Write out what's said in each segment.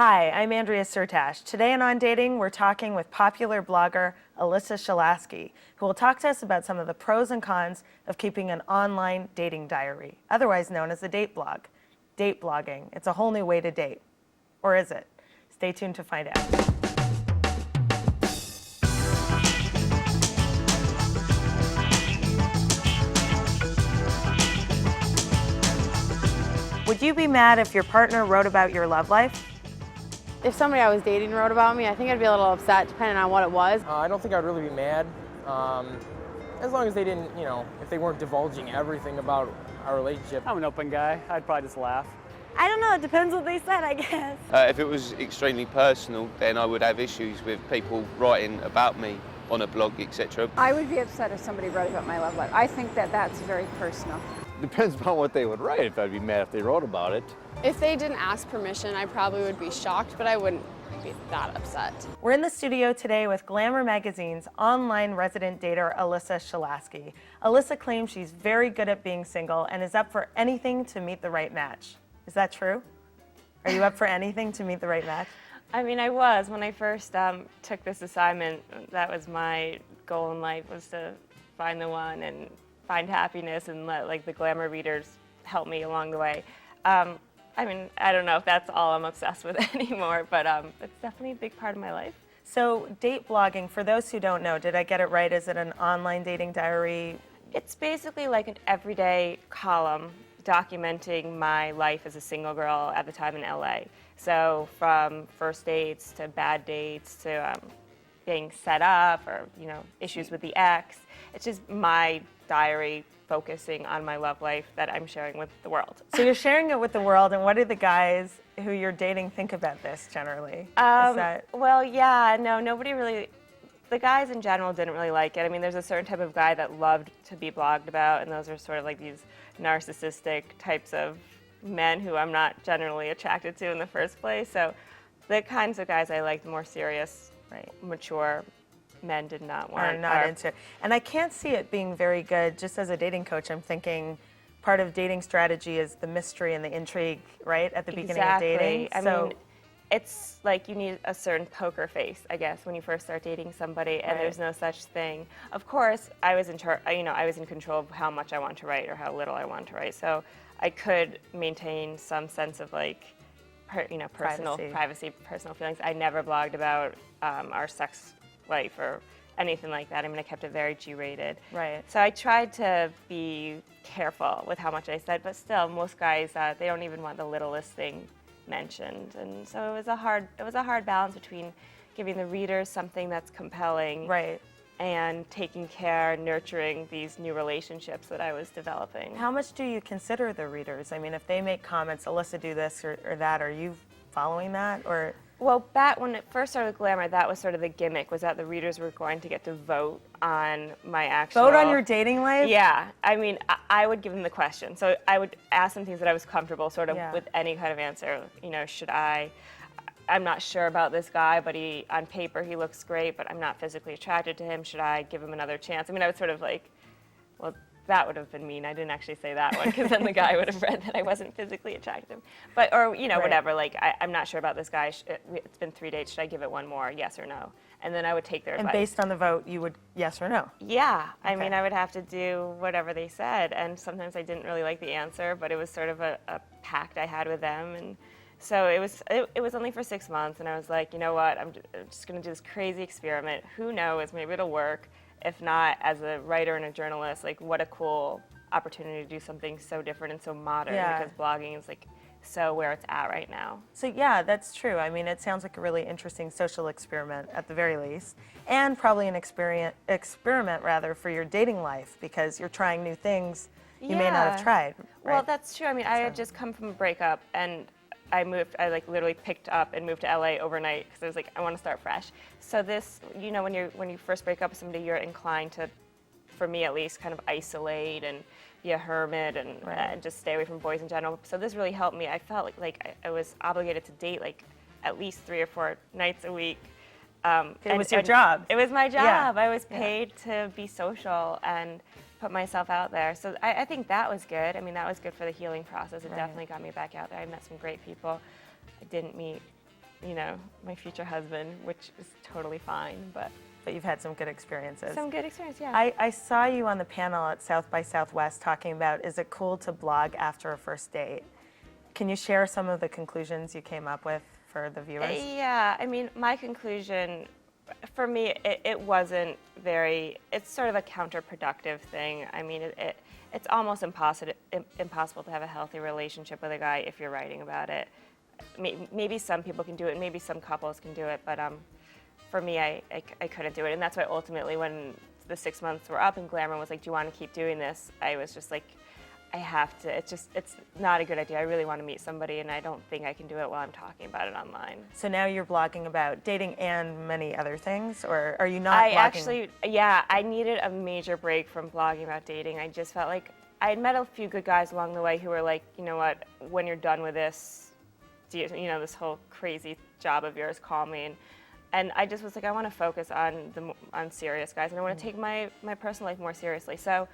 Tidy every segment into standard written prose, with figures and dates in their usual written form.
Hi, I'm Andrea Syrtash. Today on Dating, we're talking with popular blogger Alyssa Shelasky, who will talk to us about some of the pros and cons of keeping an online dating diary, otherwise known as a date blog. Date blogging, it's a whole new way to date. Or is it? Stay tuned to find out. Would you be mad if your partner wrote about your love life? If somebody I was dating wrote about me, I think I'd be a little upset depending on what it was. I don't think I'd really be mad, as long as they didn't, if they weren't divulging everything about our relationship. I'm an open guy. I'd probably just laugh. I don't know, it depends what they said, I guess. If it was extremely personal, then I would have issues with people writing about me on a blog, etc. I would be upset if somebody wrote about my love life. I think that that's very personal. Depends upon what they would write. If I'd be mad if they wrote about it. If they didn't ask permission, I probably would be shocked, but I wouldn't be that upset. We're in the studio today with Glamour Magazine's online resident dater, Alyssa Shelasky. Alyssa claims she's very good at being single and is up for anything to meet the right match. Is that true? Are you up for anything to meet the right match? I mean, I was. When I first took this assignment, that was my goal in life, was to find the one and find happiness and let the Glamour readers help me along the way. I mean, I don't know if that's all I'm obsessed with anymore, but it's definitely a big part of my life. So date blogging, for those who don't know, did I get it right? Is it an online dating diary? It's basically like an everyday column documenting my life as a single girl at the time in LA. So from first dates to bad dates to being set up or, issues with the ex. It's just my diary focusing on my love life that I'm sharing with the world. So you're sharing it with the world, and what do the guys who you're dating think about this generally? Well, yeah, no, nobody really, the guys in general didn't really like it. I mean, there's a certain type of guy that loved to be blogged about, and those are sort of like these narcissistic types of men who I'm not generally attracted to in the first place. So the kinds of guys I like, the more serious, mature men did not want. Are not into it. And I can't see it being very good. Just as a dating coach, I'm thinking part of dating strategy is the mystery and the intrigue, right, at the beginning of dating. I mean, it's like you need a certain poker face, I guess, when you first start dating somebody, and there's no such thing. Of course, I was in I was in control of how much I want to write or how little I want to write, so I could maintain some sense of personal privacy, personal feelings. I never blogged about our sex life or anything like that. I mean, I kept it very G-rated. Right. So I tried to be careful with how much I said, but still, most guys they don't even want the littlest thing mentioned, and so it was a hard balance between giving the readers something that's compelling, and taking care, nurturing these new relationships that I was developing. How much do you consider the readers? I mean, if they make comments, Alyssa, do this or that, are you following that, or? Well, back when it first started with Glamour, that was sort of the gimmick, was that the readers were going to get to vote on my actual... Vote on your dating life? Yeah. I mean, I would give them the question. So I would ask them things that I was comfortable sort of with any kind of answer. I'm not sure about this guy, but on paper he looks great, but I'm not physically attracted to him. Should I give him another chance? I mean, I was sort of like, well, that would have been mean. I didn't actually say that one, because then the guy would have read that I wasn't physically attracted. But, or, whatever, like, I'm not sure about this guy. It's been 3 dates. Should I give it one more? Yes or no? And then I would take their advice. And based on the vote, you would yes or no? Yeah. I mean, I would have to do whatever they said. And sometimes I didn't really like the answer, but it was sort of a pact I had with them. And so it was only for 6 months. And I was like, you know what? I'm just going to do this crazy experiment. Who knows? Maybe it'll work. If not, as a writer and a journalist, like, what a cool opportunity to do something so different and so modern, because blogging is so where it's at right now. So yeah, that's true. I mean, it sounds like a really interesting social experiment at the very least, and probably an experiment rather for your dating life, because you're trying new things you may not have tried. Right? Well, that's true. I mean, I had just come from a breakup, and I literally picked up and moved to LA overnight, because I was like, I want to start fresh. So this, when you first break up with somebody, you're inclined to, for me at least, kind of isolate and be a hermit and just stay away from boys in general. So this really helped me. I felt like I was obligated to date at least 3 or 4 nights a week. It was your job. It was my job. I was paid to be social and put myself out there. So I think that was good. I mean, that was good for the healing process. It definitely got me back out there. I met some great people. I didn't meet you know, my future husband, which is totally fine, but you've had some good experiences. some good experience, yeah. I saw you on the panel at South by Southwest talking about, is it cool to blog after a first date? Can you share some of the conclusions you came up with for the viewers? Yeah, I mean, my conclusion, for me, it wasn't very, it's sort of a counterproductive thing. I mean, it's almost impossible to have a healthy relationship with a guy if you're writing about it. Maybe some people can do it, maybe some couples can do it, but for me, I couldn't do it. And that's why ultimately when the 6 months were up and Glamour was like, do you want to keep doing this? I was just like, I have to. It's not a good idea. I really want to meet somebody, and I don't think I can do it while I'm talking about it online. So now you're blogging about dating and many other things, or are you not I blogging? actually, yeah, I needed a major break from blogging about dating. I just felt like I had met a few good guys along the way who were like, you know what, when you're done with this, you know, this whole crazy job of yours, call me. And I just was like, I want to focus on serious guys, and I want to take my personal life more seriously. So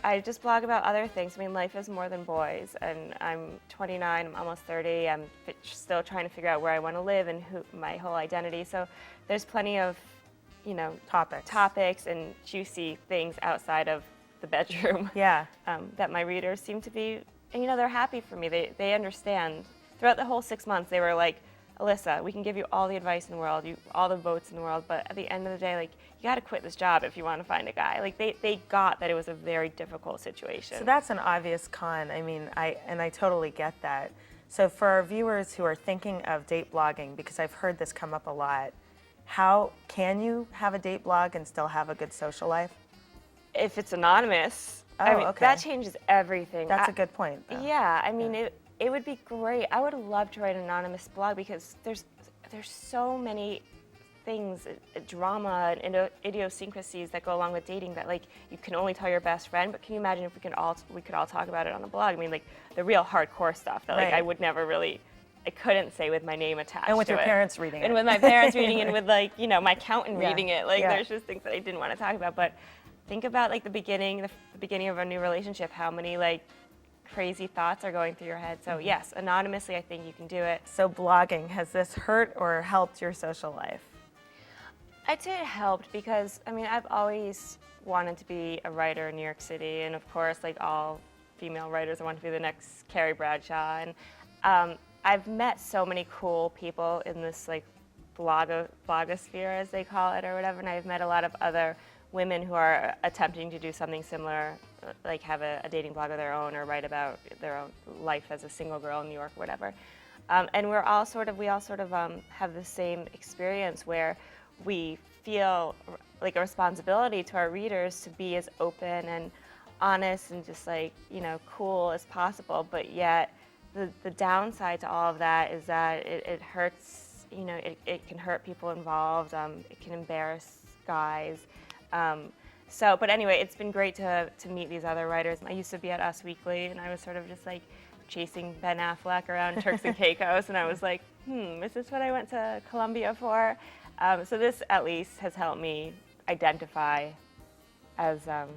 I just blog about other things. I mean, life is more than boys, and I'm 29, I'm almost 30. I'm still trying to figure out where I want to live and my whole identity. So there's plenty of, you know, topics and juicy things outside of the bedroom. Yeah. That my readers seem to be, and you know, they're happy for me. They understand. Throughout the whole 6 months, they were like, Alyssa, we can give you all the advice in the world, all the votes in the world, but at the end of the day, like, you got to quit this job if you want to find a guy. Like, they got that it was a very difficult situation. So that's an obvious con. I mean, I totally get that. So for our viewers who are thinking of date blogging, because I've heard this come up a lot, how can you have a date blog and still have a good social life? If it's anonymous, I mean, okay. that changes everything. That's a good point, though. Yeah, I mean, it would be great. I would love to write an anonymous blog because there's so many things, drama and idiosyncrasies that go along with dating that, like, you can only tell your best friend. But can you imagine if we could all talk about it on the blog? I mean, like, the real hardcore stuff that, like, Right. I would never really, I couldn't say with my name attached And with to your it. parents reading it. And with my parents reading it, and with, like, you know, my accountant Yeah. reading it. Like, Yeah. there's just things that I didn't want to talk about. But think about, like, the beginning of a new relationship, how many, like, crazy thoughts are going through your head. So yes, anonymously, I think you can do it. So blogging, has this hurt or helped your social life? I'd say it helped because, I mean, I've always wanted to be a writer in New York City, and of course, like all female writers, I want to be the next Carrie Bradshaw. And I've met so many cool people in this, like, blogosphere, as they call it, or whatever, and I've met a lot of other women who are attempting to do something similar, like have a dating blog of their own or write about their own life as a single girl in New York or whatever. And we all sort of have the same experience where we feel like a responsibility to our readers to be as open and honest and just, like, you know, cool as possible. But yet the downside to all of that is that it hurts, you know, it can hurt people involved. It can embarrass guys. But anyway, it's been great to meet these other writers. I used to be at Us Weekly, and I was sort of just, like, chasing Ben Affleck around Turks and Caicos, and I was like, is this what I went to Columbia for? So this, at least, has helped me identify as a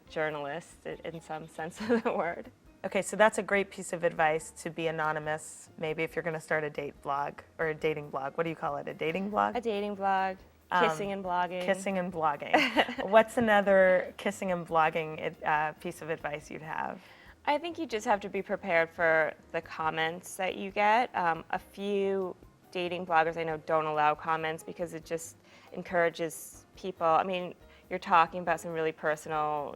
journalist in some sense of the word. Okay, so that's a great piece of advice, to be anonymous, maybe if you're going to start a date blog or a dating blog. What do you call it, a dating blog? A dating blog. Kissing and blogging. Kissing and blogging. What's another kissing and blogging piece of advice you'd have? I think you just have to be prepared for the comments that you get. A few dating bloggers I know don't allow comments because it just encourages people. I mean, you're talking about some really personal,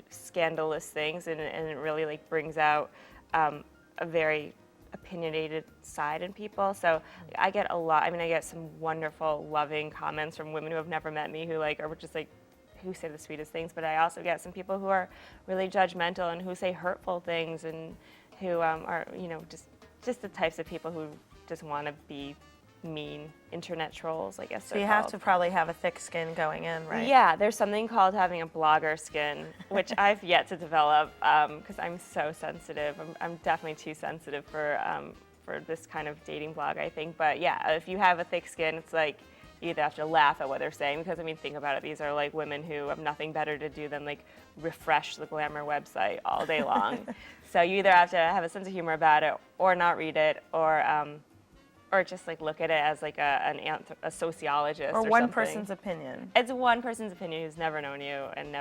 scandalous things, and it really, like, brings out a very opinionated side in people. So I get a lot. I mean, I get some wonderful, loving comments from women who have never met me, who, like, are just, like, who say the sweetest things. But I also get some people who are really judgmental and who say hurtful things, and who are, you know, just the types of people who just want to be mean internet trolls, I guess. So you have to probably have a thick skin going in, right? Yeah, there's something called having a blogger skin, which I've yet to develop because I'm so sensitive. I'm definitely too sensitive for this kind of dating blog, I think. But yeah, if you have a thick skin, it's like you either have to laugh at what they're saying, because, I mean, think about it. These are, like, women who have nothing better to do than, like, refresh the Glamour website all day long. So you either have to have a sense of humor about it or not read it, or or just like look at it as like a sociologist Or or one something. person's opinion. It's one person's opinion who's never known you and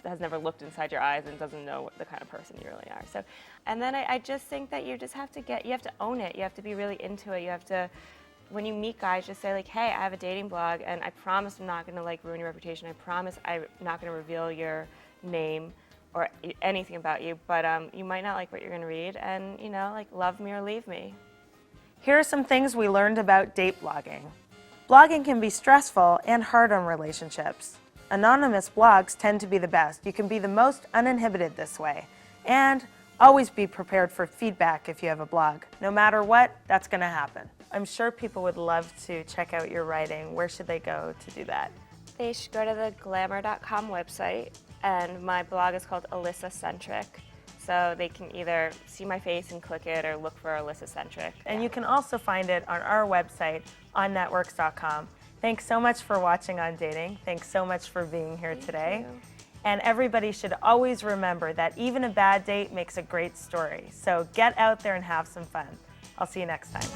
has never looked inside your eyes and doesn't know what the kind of person you really are. So, and then I just think that you just have to own it. You have to be really into it. You have to, when you meet guys, just say like, hey, I have a dating blog and I promise I'm not gonna like ruin your reputation. I promise I'm not gonna reveal your name or anything about you, but you might not like what you're gonna read, and like love me or leave me. Here are some things we learned about date blogging. Blogging can be stressful and hard on relationships. Anonymous blogs tend to be the best. You can be the most uninhibited this way. And always be prepared for feedback if you have a blog. No matter what, that's going to happen. I'm sure people would love to check out your writing. Where should they go to do that? They should go to the glamour.com website, and my blog is called Alyssa Centric. So they can either see my face and click it or look for Alyssa Centric. And you can also find it on our website, onnetworks.com. Thanks so much for watching On Dating. Thanks so much for being here today. Thank you. And everybody should always remember that even a bad date makes a great story. So get out there and have some fun. I'll see you next time.